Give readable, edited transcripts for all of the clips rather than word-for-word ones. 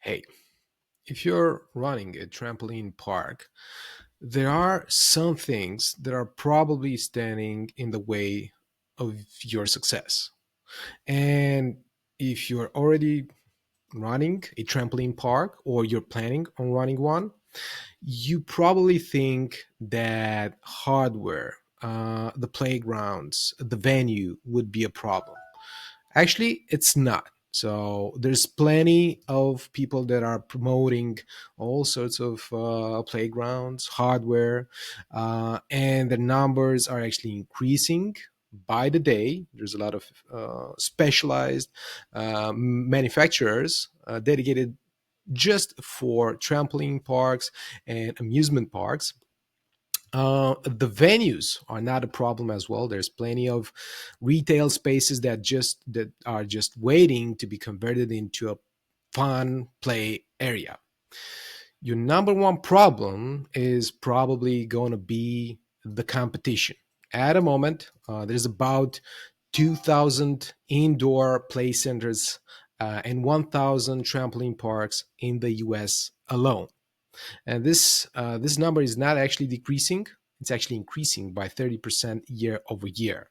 Hey, if you're running a trampoline park, there are some things that are probably standing in the way of your success. And if you're already running a trampoline park or you're planning on running one, you probably think that hardware, the playgrounds, the venue would be a problem. Actually, it's not. So there's plenty of people that are promoting all sorts of playgrounds, hardware, and the numbers are actually increasing by the day. There's a lot of specialized manufacturers dedicated just for trampoline parks and amusement parks. The venues are not a problem as well. There's plenty of retail spaces that are just waiting to be converted into a fun play area. Your number one problem is probably going to be the competition. At the moment, there's about 2,000 indoor play centers and 1,000 trampoline parks in the US alone. And this number is not actually decreasing; it's actually increasing by 30% year over year.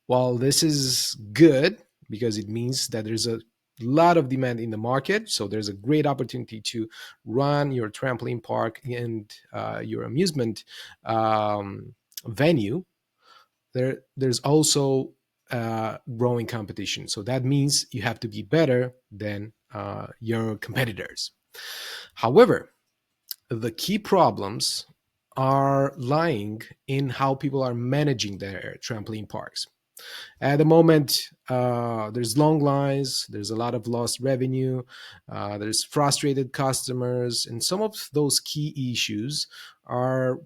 While this is good because it means that there's a lot of demand in the market, so there's a great opportunity to run your trampoline park and your amusement venue. There's also growing competition, so that means you have to be better than your competitors. However, the key problems are lying in how people are managing their trampoline parks. At the moment, there's long lines, there's a lot of lost revenue, there's frustrated customers, and some of those key issues are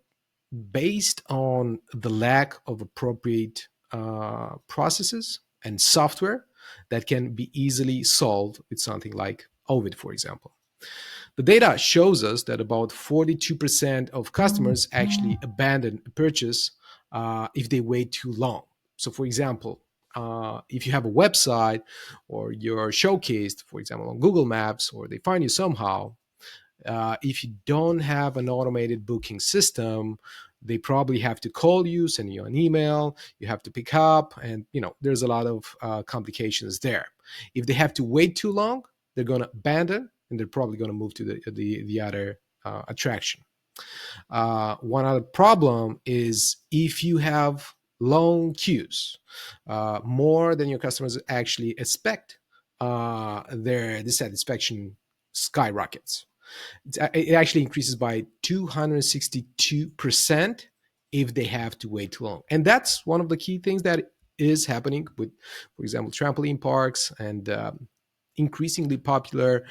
based on the lack of appropriate processes and software that can be easily solved with something like Oveit, for example. The data shows us that about 42% of customers actually abandon a purchase if they wait too long. So, for example, if you have a website or you're showcased, for example, on Google Maps, or they find you somehow, if you don't have an automated booking system, they probably have to call you, send you an email, you have to pick up, and there's a lot of complications there. If they have to wait too long, they're going to abandon, and they're probably going to move to the other attraction. One other problem is if you have long queues, more than your customers actually expect, their dissatisfaction skyrockets. It actually increases by 262% if they have to wait too long. And that's one of the key things that is happening with, for example, trampoline parks and increasingly popular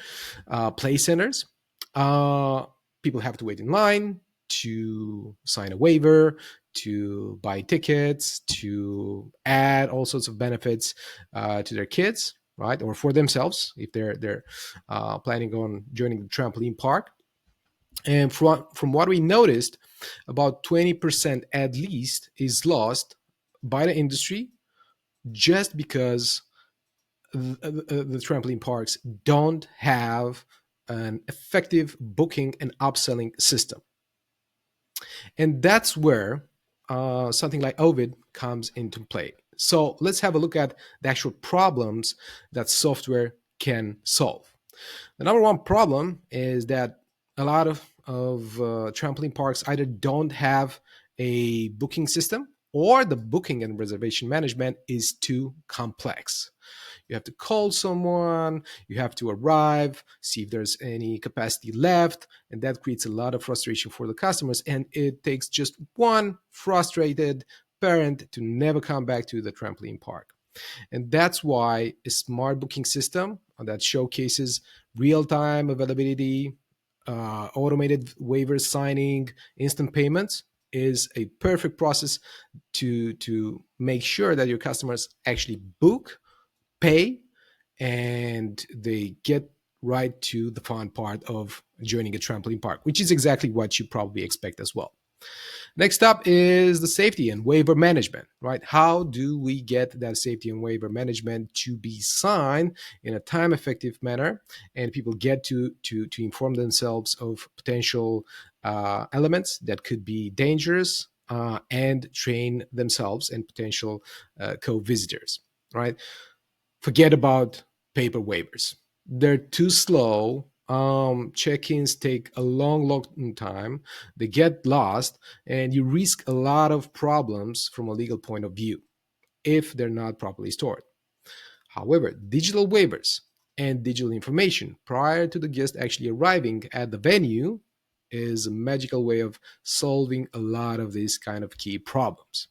play centers. Uh, People have to wait in line to sign a waiver, to buy tickets, to add all sorts of benefits to their kids, right, or for themselves if they're planning on joining the trampoline park. And from what we noticed, about 20% at least is lost by the industry just because the trampoline parks don't have an effective booking and upselling system. And that's where something like Ovid comes into play. So let's have a look at the actual problems that software can solve. The number one problem is that a lot of trampoline parks either don't have a booking system, or the booking and reservation management is too complex. You have to call someone, you have to arrive, see if there's any capacity left, and that creates a lot of frustration for the customers. And it takes just one frustrated parent to never come back to the trampoline park. And that's why a smart booking system that showcases real time availability, automated waiver signing, instant payments is a perfect process to make sure that your customers actually book, pay, and they get right to the fun part of joining a trampoline park, which is exactly what you probably expect as well. Next up is the safety and waiver management, right? How do we get that safety and waiver management to be signed in a time-effective manner, and people get to inform themselves of potential elements that could be dangerous, and train themselves and potential co-visitors, right? Forget about paper waivers. They're too slow. Check-ins take a long time. They get lost, and you risk a lot of problems from a legal point of view if they're not properly stored. However, digital waivers and digital information prior to the guest actually arriving at the venue is a magical way of solving a lot of these kind of key problems.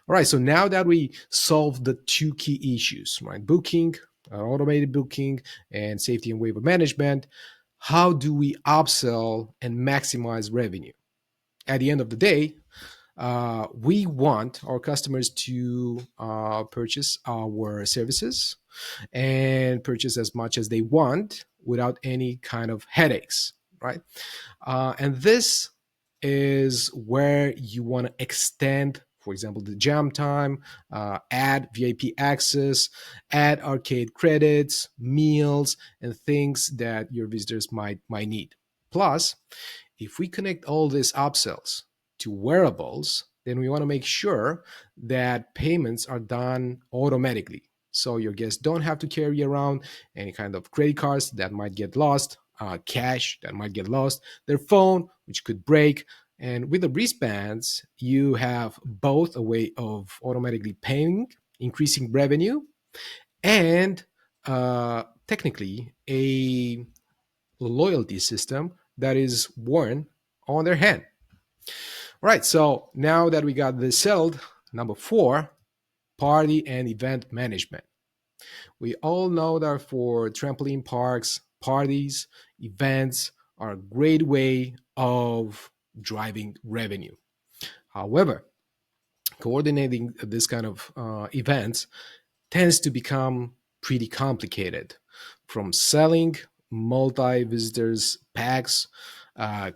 All right, so now that we solved the two key issues, right? Booking, automated booking, and safety and waiver management, how do we upsell and maximize revenue? At the end of the day, we want our customers to purchase our services and purchase as much as they want without any kind of headaches, right? And this is where you want to extend, for example, the jam time, add VIP access, add arcade credits, meals, and things that your visitors might need. Plus, if we connect all these upsells to wearables, then we want to make sure that payments are done automatically. So your guests don't have to carry around any kind of credit cards that might get lost, cash that might get lost, their phone, which could break. And with the wristbands, you have both a way of automatically paying, increasing revenue, and technically a loyalty system that is worn on their hand. All right, so now that we got this settled, number four, party and event management. We all know that for trampoline parks, parties, events are a great way of driving revenue. However, coordinating this kind of events tends to become pretty complicated, from selling multi visitors packs,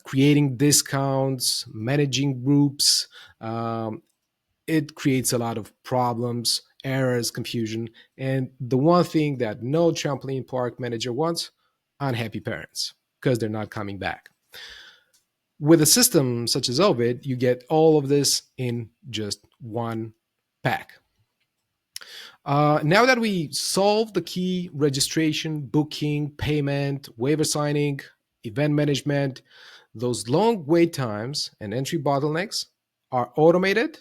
creating discounts, managing groups. It creates a lot of problems, errors, confusion, and the one thing that no trampoline park manager wants: unhappy parents because they're not coming back. With a system such as Oveit, you get all of this in just one pack. Now that we solved the key: registration, booking, payment, waiver signing, event management, those long wait times and entry bottlenecks are automated.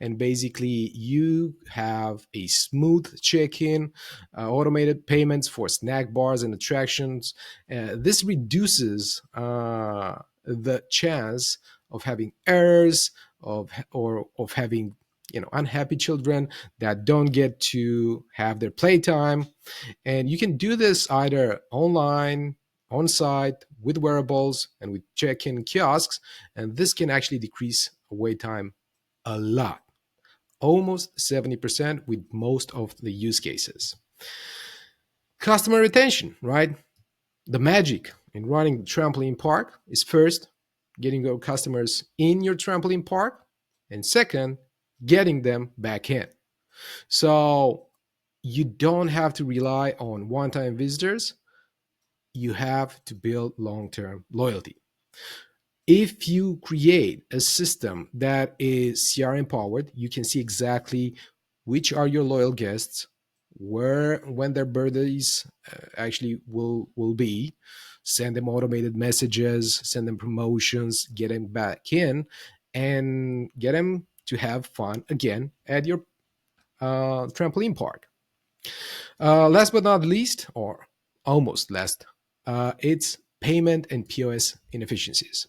And basically, you have a smooth check in, automated payments for snack bars and attractions. This reduces the chance of having errors, or of having unhappy children that don't get to have their playtime. And you can do this either online, on site, with wearables, and with check-in kiosks. And this can actually decrease wait time a lot, almost 70% with most of the use cases. Customer retention, right? The magic in running the trampoline park is, first, getting your customers in your trampoline park, and second, getting them back in. So you don't have to rely on one-time visitors. You have to build long-term loyalty. If you create a system that is CRM powered, you can see exactly which are your loyal guests, where, when their birthdays actually will be, send them automated messages, send them promotions, get them back in, and get them to have fun again at your trampoline park. Last but not least, or almost last, it's payment and POS inefficiencies.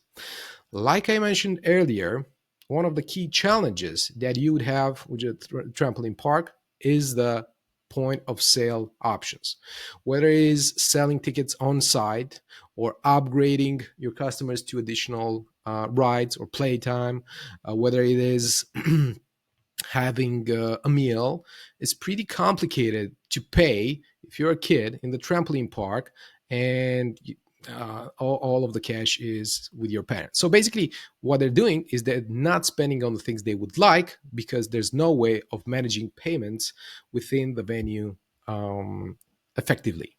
Like I mentioned earlier, one of the key challenges that you would have with your trampoline park is the point of sale options. Whether it is selling tickets on site or upgrading your customers to additional rides or playtime, whether it is having a meal, is pretty complicated to pay if you're a kid in the trampoline park, and all of the cash is with your parents. So basically, what they're doing is they're not spending on the things they would like because there's no way of managing payments within the venue effectively.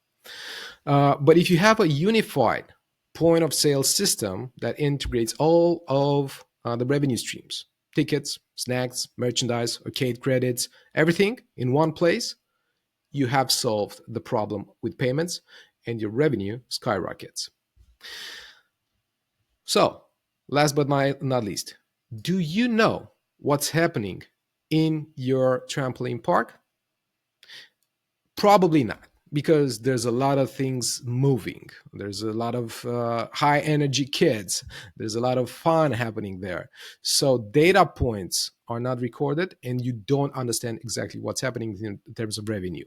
But if you have a unified point of sale system that integrates all of the revenue streams, tickets, snacks, merchandise, arcade credits, everything in one place, you have solved the problem with payments and your revenue skyrockets. So, last but not least, do you know what's happening in your trampoline park? Probably not, because there's a lot of things moving. There's a lot of high energy kids. There's a lot of fun happening there. So data points are not recorded, and you don't understand exactly what's happening in terms of revenue.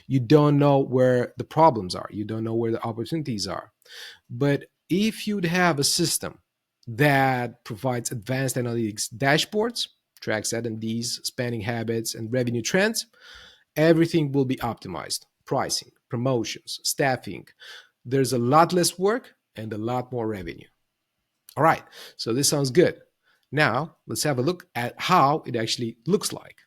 You don't know where the problems are. You don't know where the opportunities are. But if you'd have a system that provides advanced analytics dashboards, tracks attendees, spending habits, and revenue trends, everything will be optimized. Pricing, promotions, staffing. There's a lot less work and a lot more revenue. All right, so this sounds good. Now, let's have a look at how it actually looks like.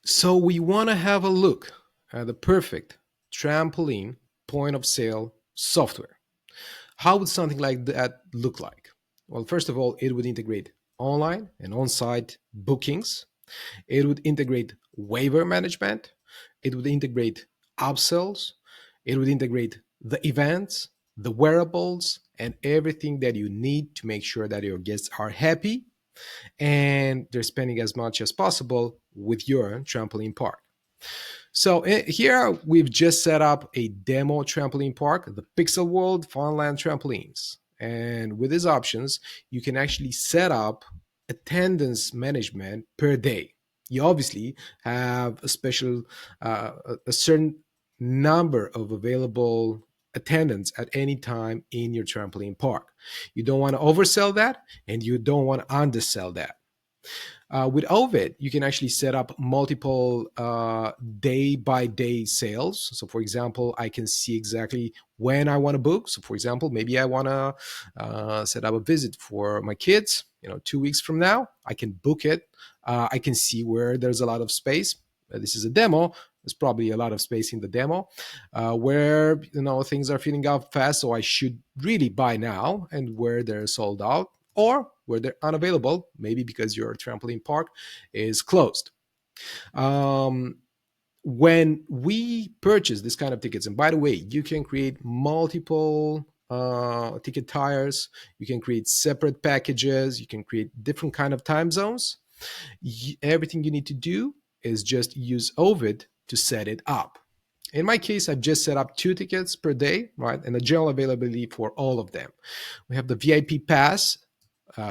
So, we want to have a look at the perfect trampoline point of sale software. How would something like that look like? Well, first of all, it would integrate online and on site bookings. It would integrate waiver management. It would integrate upsells. It would integrate the events, the wearables, and everything that you need to make sure that your guests are happy and they're spending as much as possible with your trampoline park. So here we've just set up a demo trampoline park, the Pixel World Funland trampolines. And with these options, you can actually set up attendance management per day. You obviously have a special, a certain number of available attendance at any time in your trampoline park. You don't want to oversell that, and you don't want to undersell that. With Oveit, you can actually set up multiple day by day sales. So, for example, I can see exactly when I want to book. So, for example, maybe I want to set up a visit for my kids. 2 weeks from now, I can book it. I can see where there's a lot of space. This is a demo. There's probably a lot of space in the demo where things are filling up fast. So I should really buy now, and where they're sold out, or where they're unavailable, maybe because your trampoline park is closed. When we purchase this kind of tickets, and by the way, you can create multiple ticket tires, you can create separate packages, you can create different kind of time zones. Everything you need to do is just use Oveit to set it up. In my case, I've just set up 2 tickets per day, right? And the general availability for all of them. We have the VIP pass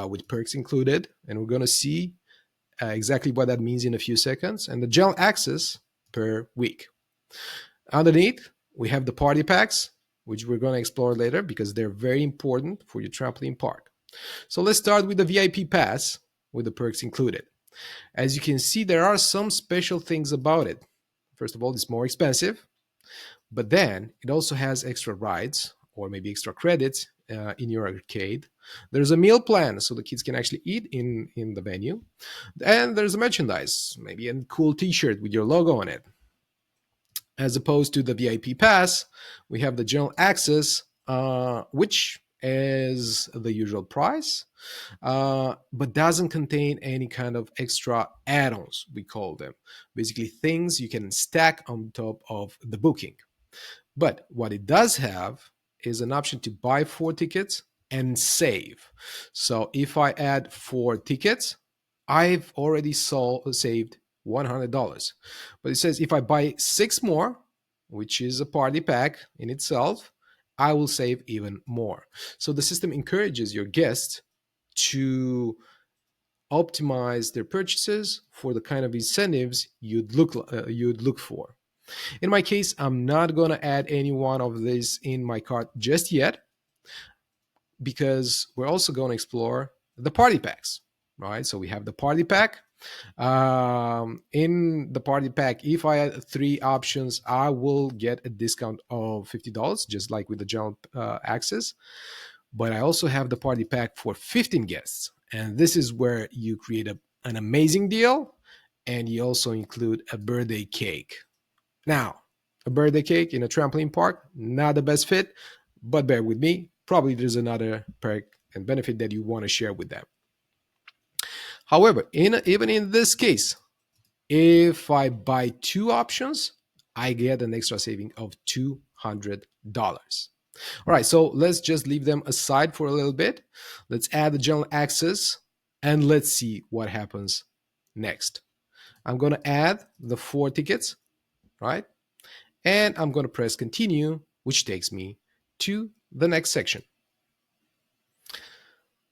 with perks included, and we're going to see exactly what that means in a few seconds, and the general access per week. Underneath, we have the party packs, which we're going to explore later because they're very important for your trampoline park. So let's start with the VIP pass with the perks included. As you can see, there are some special things about it. First of all, it's more expensive, but then it also has extra rides or maybe extra credits in your arcade. There's a meal plan so the kids can actually eat in the venue. And there's a merchandise, maybe a cool t-shirt with your logo on it. As opposed to the VIP pass, we have the general access, which is the usual price, but doesn't contain any kind of extra add-ons, we call them. Basically, things you can stack on top of the booking. But what it does have is an option to buy 4 tickets and save. So if I add 4 tickets, I've already saved $100. But it says if I buy 6 more, which is a party pack in itself, I will save even more. So the system encourages your guests to optimize their purchases for the kind of incentives you'd look for. In my case, I'm not going to add any one of these in my cart just yet because we're also going to explore the party packs, right? So we have the party pack. In the party pack, if I add three options, I will get a discount of $50, just like with the general access. But I also have the party pack for 15 guests. And this is where you create an amazing deal, and you also include a birthday cake. Now, a birthday cake in a trampoline park, not the best fit, but bear with me. Probably there's another perk and benefit that you want to share with them. However, even in this case, if I buy two options, I get an extra saving of $200. All right, so let's just leave them aside for a little bit. Let's add the general access and let's see what happens next. I'm going to add the four tickets, right? And I'm going to press continue, which takes me to the next section.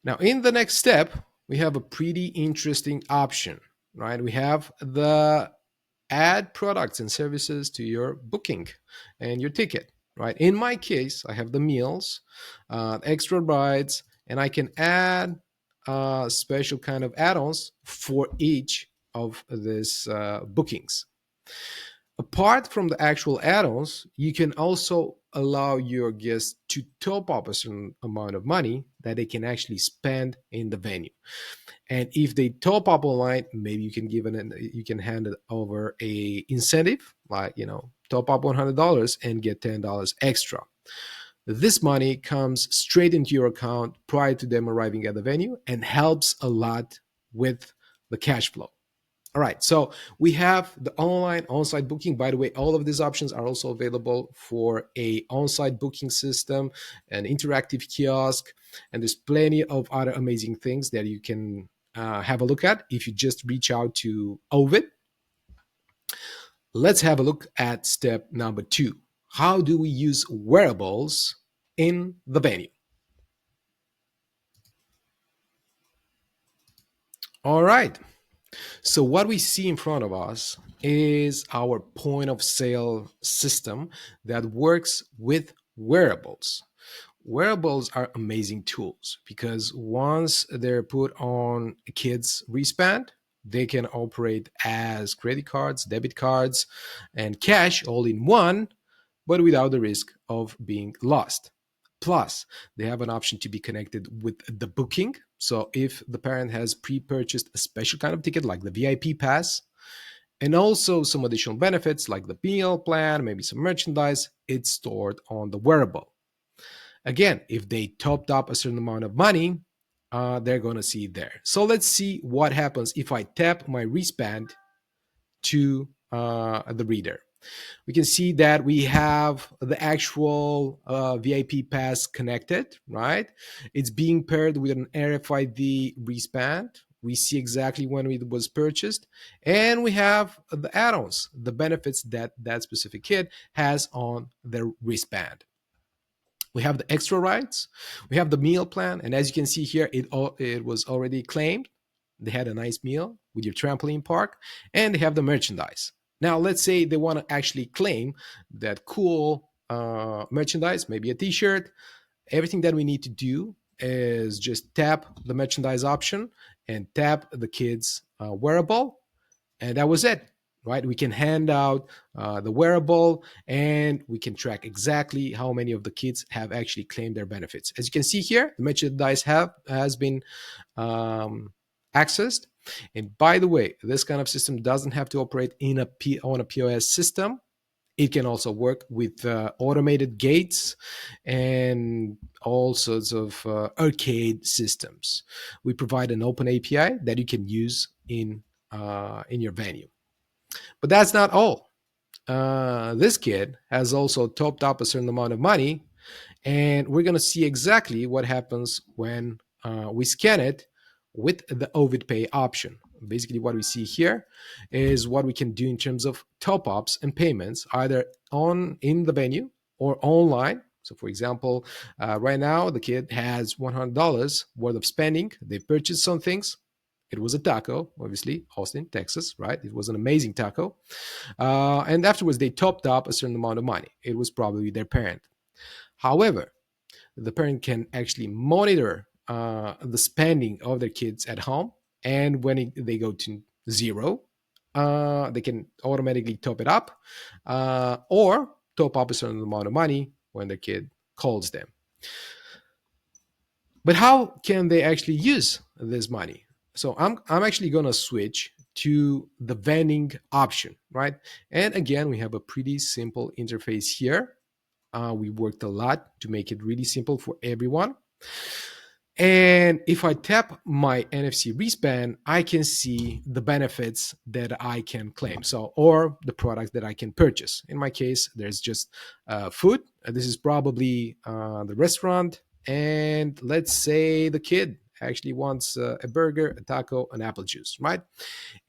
Now, in the next step, we have a pretty interesting option, right? We have the add products and services to your booking and your ticket, right? In my case, I have the meals, extra rides, and I can add special kind of add-ons for each of these bookings. Apart from the actual add-ons, you can also allow your guests to top up a certain amount of money that they can actually spend in the venue. And if they top up online, maybe you can hand it over a incentive, like top up $100 and get $10 extra. This money comes straight into your account prior to them arriving at the venue and helps a lot with the cash flow. All right, so we have the online on-site booking. By the way, all of these options are also available for a on-site booking system, an interactive kiosk, and there's plenty of other amazing things that you can have a look at if you just reach out to Oveit. Let's have a look at step number 2. How do we use wearables in the venue? All right. So what we see in front of us is our point of sale system that works with wearables. Wearables are amazing tools because once they're put on a kid's wristband, they can operate as credit cards, debit cards, and cash all in one, but without the risk of being lost. Plus, they have an option to be connected with the booking. So if the parent has pre-purchased a special kind of ticket like the VIP pass, and also some additional benefits like the meal plan, maybe some merchandise, it's stored on the wearable. Again, if they topped up a certain amount of money, they're going to see it there. So let's see what happens if I tap my wristband to the reader. We can see that we have the actual VIP pass connected, right? It's being paired with an RFID wristband. We see exactly when it was purchased. And we have the add-ons, the benefits that that specific kid has on their wristband. We have the extra rides. We have the meal plan. And as you can see here, it was already claimed. They had a nice meal with your trampoline park. And they have the merchandise. Now, let's say they want to actually claim that cool merchandise, maybe a t-shirt. Everything that we need to do is just tap the merchandise option and tap the kids' wearable. And that was it, right? We can hand out the wearable and we can track exactly how many of the kids have actually claimed their benefits. As you can see here, the merchandise has been accessed. And by the way, this kind of system doesn't have to operate on a POS system. It can also work with automated gates and all sorts of arcade systems. We provide an open API that you can use in your venue. But that's not all. This kid has also topped up a certain amount of money, and we're going to see exactly what happens when we scan it with the Oveit Pay option. Basically, what we see here is what we can do in terms of top ups and payments, either in the venue or online. So, for example, right now the kid has $100 worth of spending. They purchased some things. It was a taco, obviously, Austin, Texas, right? It was an amazing taco. And afterwards, they topped up a certain amount of money. It was probably their parent. However, the parent can actually monitor the spending of their kids at home. And when they go to zero. They can automatically top it up, or top up a certain amount of money when the kid calls them. But how can they actually use this money? So I'm actually going to switch to the vending option, right? And again, we have a pretty simple interface here. We worked a lot to make it really simple for everyone. And if I tap my NFC wristband, I can see the benefits that I can claim. So, or the products that I can purchase. In my case, there's just food. This is probably the restaurant. And let's say the kid actually wants a burger, a taco, an apple juice, right?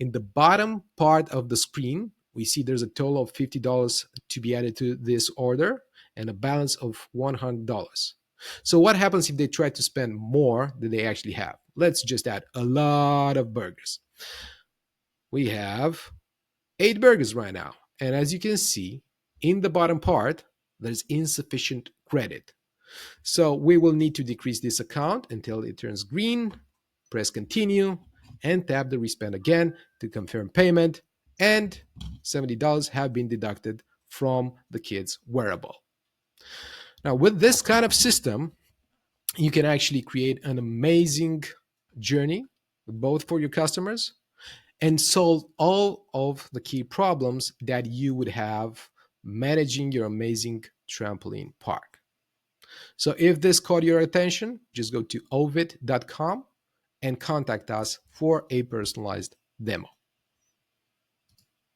In the bottom part of the screen, we see there's a total of $50 to be added to this order and a balance of $100. So what happens if they try to spend more than they actually have? Let's just add a lot of burgers. We have 8 burgers right now. And as you can see, in the bottom part, there's insufficient credit. So we will need to decrease this account until it turns green, press continue, and tap the respend again to confirm payment. And $70 have been deducted from the kid's wearable. Now, with this kind of system, you can actually create an amazing journey, both for your customers and solve all of the key problems that you would have managing your amazing trampoline park. So if this caught your attention, just go to oveit.com and contact us for a personalized demo.